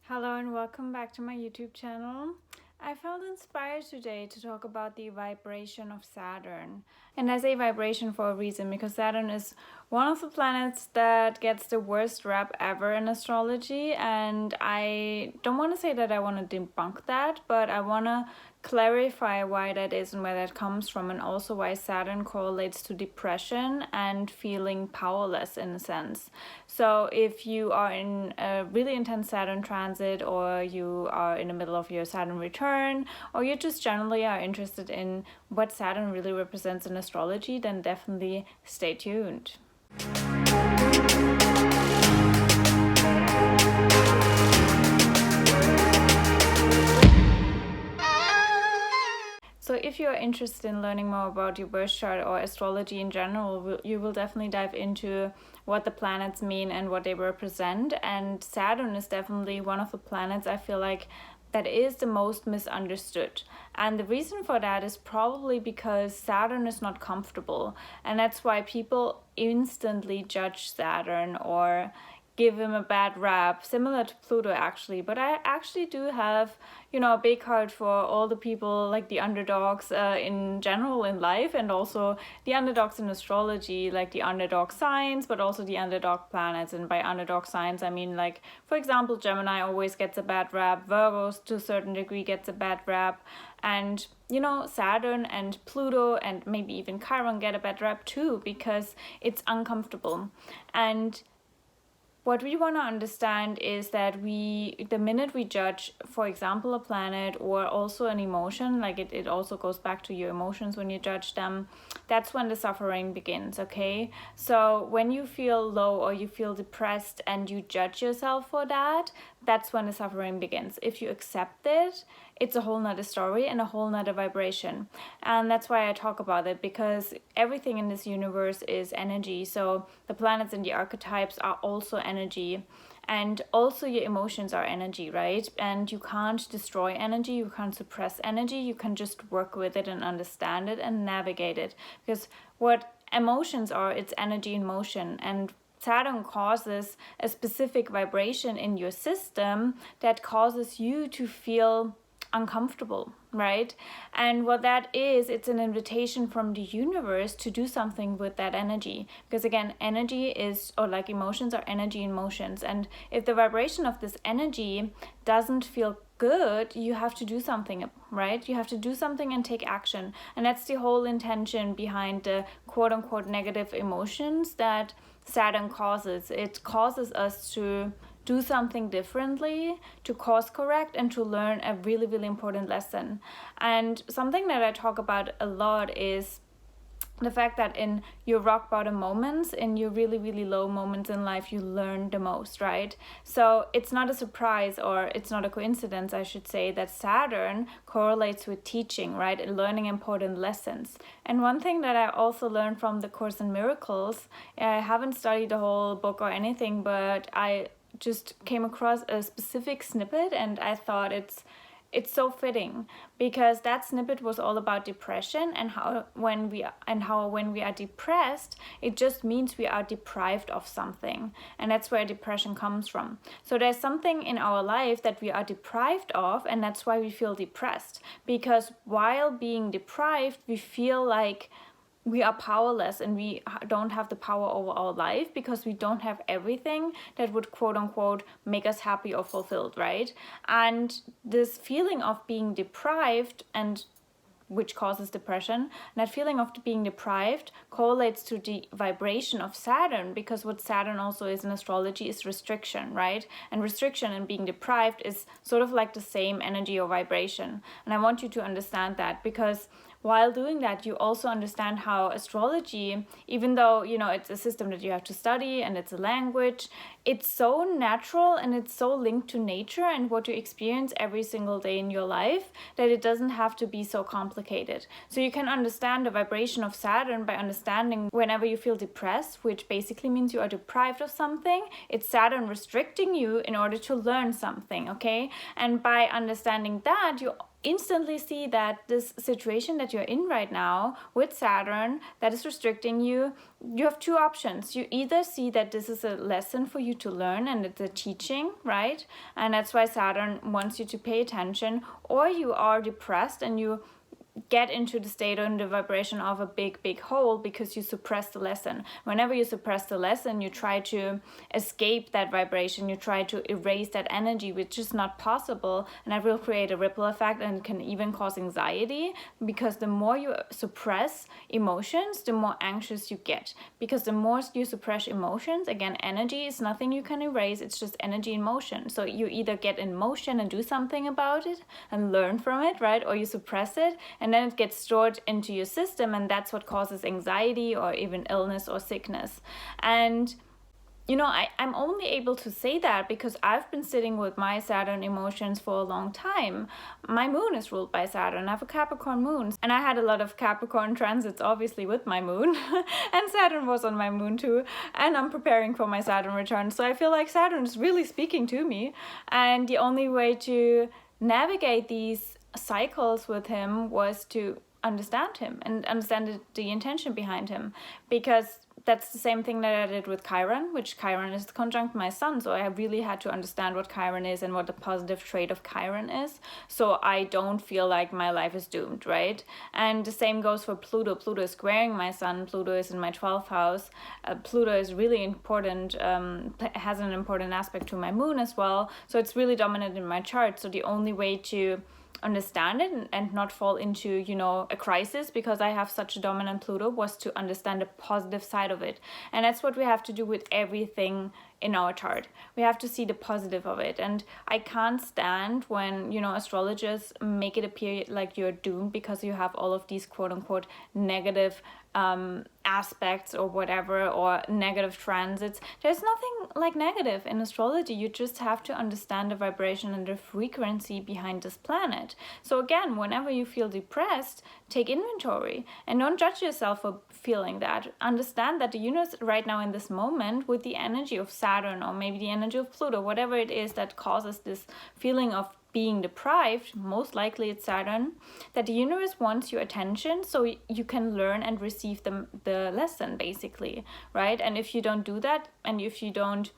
Hello and welcome back to my YouTube channel. I felt inspired today to talk about the vibration of Saturn. And I say vibration for a reason because Saturn is one of the planets that gets the worst rap ever in astrology. And I don't want to say that I want to debunk that, but I want to clarify why that is and where that comes from, and also why Saturn correlates to depression and feeling powerless in a sense. So if you are in a really intense Saturn transit, or you are in the middle of your Saturn return, or you just generally are interested in what Saturn really represents in astrology, then definitely stay tuned. So if you're interested in learning more about your birth chart or astrology in general, you will definitely dive into what the planets mean and what they represent. And Saturn is definitely one of the planets I feel like that is the most misunderstood. And the reason for that is probably because Saturn is not comfortable. And that's why people instantly judge Saturn or give him a bad rap, similar to Pluto actually. But I actually do have, a big heart for all the people, like the underdogs in general in life, and also the underdogs in astrology, like the underdog signs, but also the underdog planets. And by underdog signs, I mean, like, for example, Gemini always gets a bad rap, Virgos to a certain degree gets a bad rap, and Saturn and Pluto and maybe even Chiron get a bad rap too, because it's uncomfortable. And what we want to understand is that the minute we judge, for example, a planet or also an emotion, like it also goes back to your emotions when you judge them, that's when the suffering begins, okay? So when you feel low or you feel depressed and you judge yourself for that, that's when the suffering begins. If you accept it, it's a whole nother story and a whole nother vibration. And that's why I talk about it, because everything in this universe is energy. So the planets and the archetypes are also energy. And also your emotions are energy, right? And you can't destroy energy, you can't suppress energy, you can just work with it and understand it and navigate it. Because what emotions are, it's energy in motion. And Saturn causes a specific vibration in your system that causes you to feel uncomfortable, right? And what that is, it's an invitation from the universe to do something with that energy. Because again, energy is, or like emotions are energy in motions. And if the vibration of this energy doesn't feel good, you have to do something, right? You have to do something and take action. And that's the whole intention behind the quote unquote negative emotions that Saturn causes. It causes us to do something differently, to course correct, and to learn a really, really important lesson. And something that I talk about a lot is the fact that in your rock bottom moments, in your really, really low moments in life, you learn the most, right? So it's not a surprise, or it's not a coincidence, I should say, that Saturn correlates with teaching, right? And learning important lessons. And one thing that I also learned from the Course in Miracles, I haven't studied the whole book or anything, but I just came across a specific snippet and I thought it's so fitting, because that snippet was all about depression and how when we are depressed, it just means we are deprived of something, and that's where depression comes from. So there's something in our life that we are deprived of, and that's why we feel depressed, because while being deprived, we feel like we are powerless and we don't have the power over our life, because we don't have everything that would quote unquote make us happy or fulfilled, right? And this feeling of being deprived, and which causes depression, that feeling of being deprived correlates to the vibration of Saturn, because what Saturn also is in astrology is restriction, right? And restriction and being deprived is sort of like the same energy or vibration. And I want you to understand that, because while doing that, you also understand how astrology, even though, it's a system that you have to study and it's a language, it's so natural and it's so linked to nature and what you experience every single day in your life, that it doesn't have to be so complicated. So you can understand the vibration of Saturn by understanding whenever you feel depressed, which basically means you are deprived of something, it's Saturn restricting you in order to learn something, okay? And by understanding that, you instantly see that this situation that you're in right now with Saturn that is restricting you, you have two options. You either see that this is a lesson for you to learn, and it's a teaching, right? And that's why Saturn wants you to pay attention, or you are depressed and you get into the state or the vibration of a big hole because you suppress the lesson. Whenever you suppress the lesson, you try to escape that vibration, you try to erase that energy, which is not possible, and that will create a ripple effect and can even cause anxiety, because the more you suppress emotions, the more anxious you get, because the more you suppress emotions, again, energy is nothing you can erase, it's just energy in motion. So you either get in motion and do something about it and learn from it, right? Or you suppress it and then it gets stored into your system, and that's what causes anxiety or even illness or sickness. And I'm only able to say that because I've been sitting with my Saturn emotions for a long time. My moon is ruled by Saturn. I have a Capricorn moon, and I had a lot of Capricorn transits, obviously, with my moon, and Saturn was on my moon too, and I'm preparing for my Saturn return. So I feel like Saturn is really speaking to me, and the only way to navigate these cycles with him was to understand him and understand the intention behind him, because that's the same thing that I did with Chiron, which Chiron is conjunct my sun. So I really had to understand what Chiron is and what the positive trait of Chiron is, so I don't feel like my life is doomed, right? And the same goes for Pluto. Pluto is squaring my sun. Pluto is in my 12th house. Pluto is really important, has an important aspect to my moon as well. So it's really dominant in my chart. So the only way to understand it and not fall into a crisis because I have such a dominant Pluto was to understand the positive side of it. And that's what we have to do with everything in our chart. We have to see the positive of it. And I can't stand when astrologers make it appear like you're doomed because you have all of these quote unquote negative aspects or whatever, or negative transits. There's nothing like negative in astrology. You just have to understand the vibration and the frequency behind this planet. So again, whenever you feel depressed, take inventory and don't judge yourself for feeling that. Understand that the universe right now in this moment, with the energy of Saturn or maybe the energy of Pluto, whatever it is that causes this feeling of being deprived, most likely it's Saturn, that the universe wants your attention so you can learn and receive the lesson, basically, right? And if you don't do that, and if you don't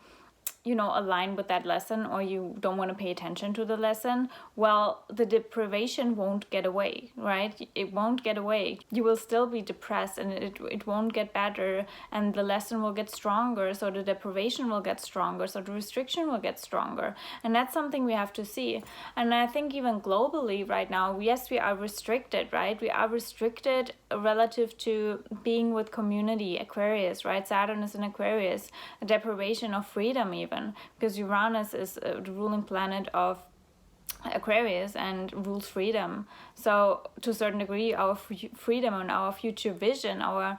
align with that lesson, or you don't want to pay attention to the lesson, well, the deprivation won't get away, right? It won't get away. You will still be depressed, and it won't get better, and the lesson will get stronger, so the deprivation will get stronger, so the restriction will get stronger. And that's something we have to see. And I think even globally right now, yes, we are restricted, right? We are restricted relative to being with community. Aquarius, right? Saturn is in Aquarius, a deprivation of freedom even, because Uranus is the ruling planet of Aquarius and rules freedom. So to a certain degree, our freedom and our future vision, our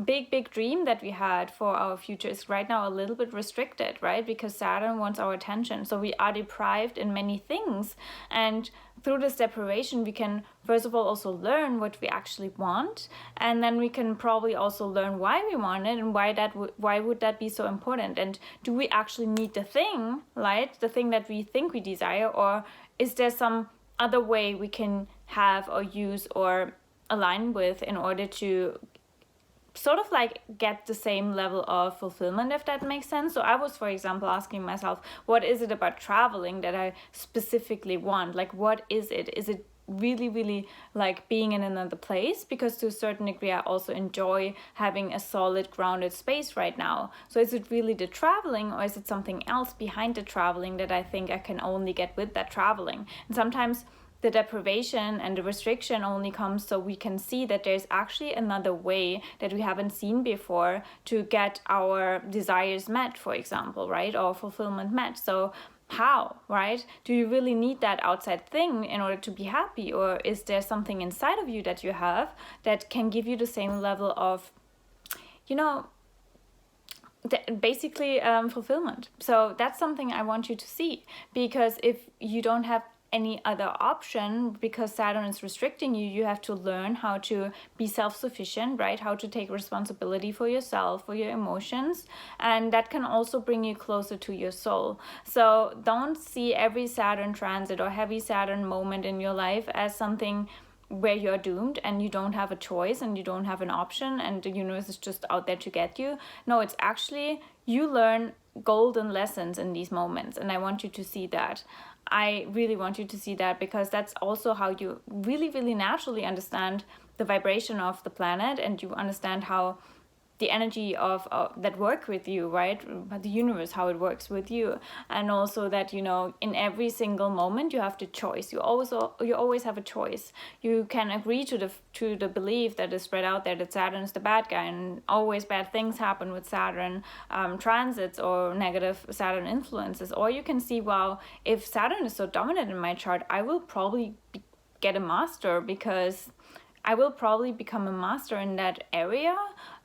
big dream that we had for our future is right now a little bit restricted, right? Because Saturn wants our attention. So we are deprived in many things, and through this deprivation we can first of all also learn what we actually want, and then we can probably also learn why we want it and why would that be so important, and do we actually need the thing, right? The thing that we think we desire, or is there some other way we can have or use or align with in order to sort of like get the same level of fulfillment, if that makes sense. So I was, for example, asking myself, what is it about traveling that I specifically want? Like, what is it? Is it really like being in another place? Because to a certain degree I also enjoy having a solid grounded space right now. So is it really the traveling, or is it something else behind the traveling that I think I can only get with that traveling? And sometimes the deprivation and the restriction only comes so we can see that there's actually another way that we haven't seen before to get our desires met, for example, right? Or fulfillment met. So how, right? Do you really need that outside thing in order to be happy? Or is there something inside of you that you have that can give you the same level of, basically fulfillment? So that's something I want you to see, because if you don't have any other option, because Saturn is restricting you, you have to learn how to be self-sufficient, right? How to take responsibility for yourself, for your emotions, and that can also bring you closer to your soul. So don't see every Saturn transit or heavy Saturn moment in your life as something where you're doomed and you don't have a choice and you don't have an option and the universe is just out there to get you. No, it's actually you learn golden lessons in these moments, and I want you to see that. I really want you to see that, because that's also how you really, really naturally understand the vibration of the planet, and you understand how the energy of that work with you, right? The universe, how it works with you. And also that, you know, in every single moment you have the choice. You always have a choice. You can agree to the belief that is spread out there that Saturn is the bad guy, and always bad things happen with Saturn transits or negative Saturn influences. Or you can see, wow, if Saturn is so dominant in my chart, I will probably get a master, because I will probably become a master in that area,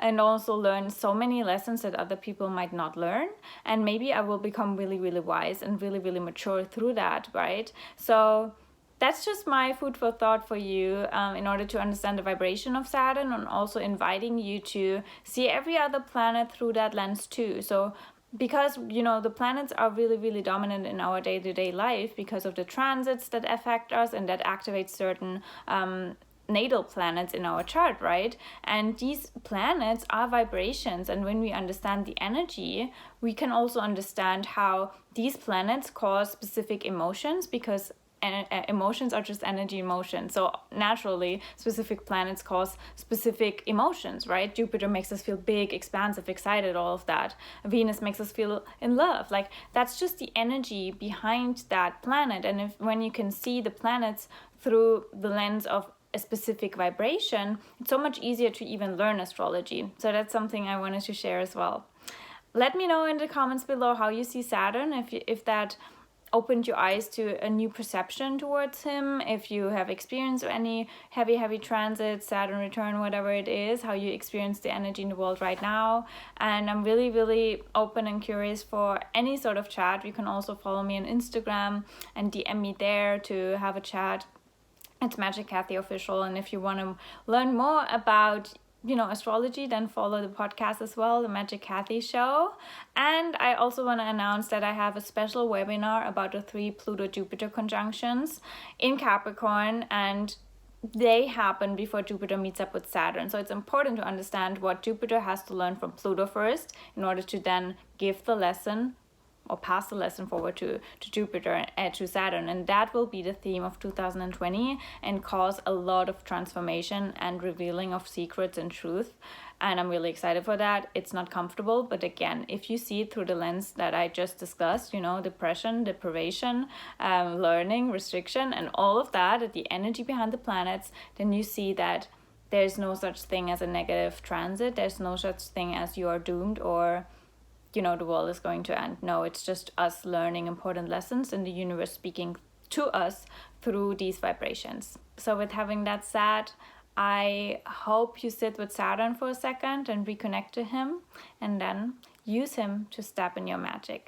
and also learn so many lessons that other people might not learn. And maybe I will become really, really wise and really, really mature through that, right? So that's just my food for thought for you, in order to understand the vibration of Saturn, and also inviting you to see every other planet through that lens too. So because, you know, the planets are really, really dominant in our day-to-day life because of the transits that affect us and that activate certain natal planets in our chart, right? And these planets are vibrations, and when we understand the energy, we can also understand how these planets cause specific emotions, because emotions are just energy in motion. So naturally, specific planets cause specific emotions, right? Jupiter makes us feel big, expansive, excited, all of that. Venus makes us feel in love. Like, that's just the energy behind that planet. And when you can see the planets through the lens of a specific vibration, it's so much easier to even learn astrology. So that's something I wanted to share as well. Let me know in the comments below how you see Saturn, if that opened your eyes to a new perception towards him, if you have experienced any heavy transits, Saturn return, whatever it is, how you experience the energy in the world right now. And I'm really, really open and curious for any sort of chat. You can also follow me on Instagram and DM me there to have a chat. It's Magic Kathi Official. And if you want to learn more about, you know, astrology, then follow the podcast as well, the Magic Kathi Show. And I also want to announce that I have a special webinar about the 3 Pluto-Jupiter conjunctions in Capricorn, and they happen before Jupiter meets up with Saturn. So it's important to understand what Jupiter has to learn from Pluto first, in order to then give the lesson or pass the lesson forward to Jupiter and to Saturn. And that will be the theme of 2020, and cause a lot of transformation and revealing of secrets and truth. And I'm really excited for that. It's not comfortable, but again, if you see it through the lens that I just discussed, you know, depression, deprivation, learning, restriction, and all of that, the energy behind the planets, then you see that there's no such thing as a negative transit. There's no such thing as you are doomed, or, you know, the world is going to end. No, it's just us learning important lessons, and the universe speaking to us through these vibrations. So with having that said, I hope you sit with Saturn for a second and reconnect to him, and then use him to step in your magic.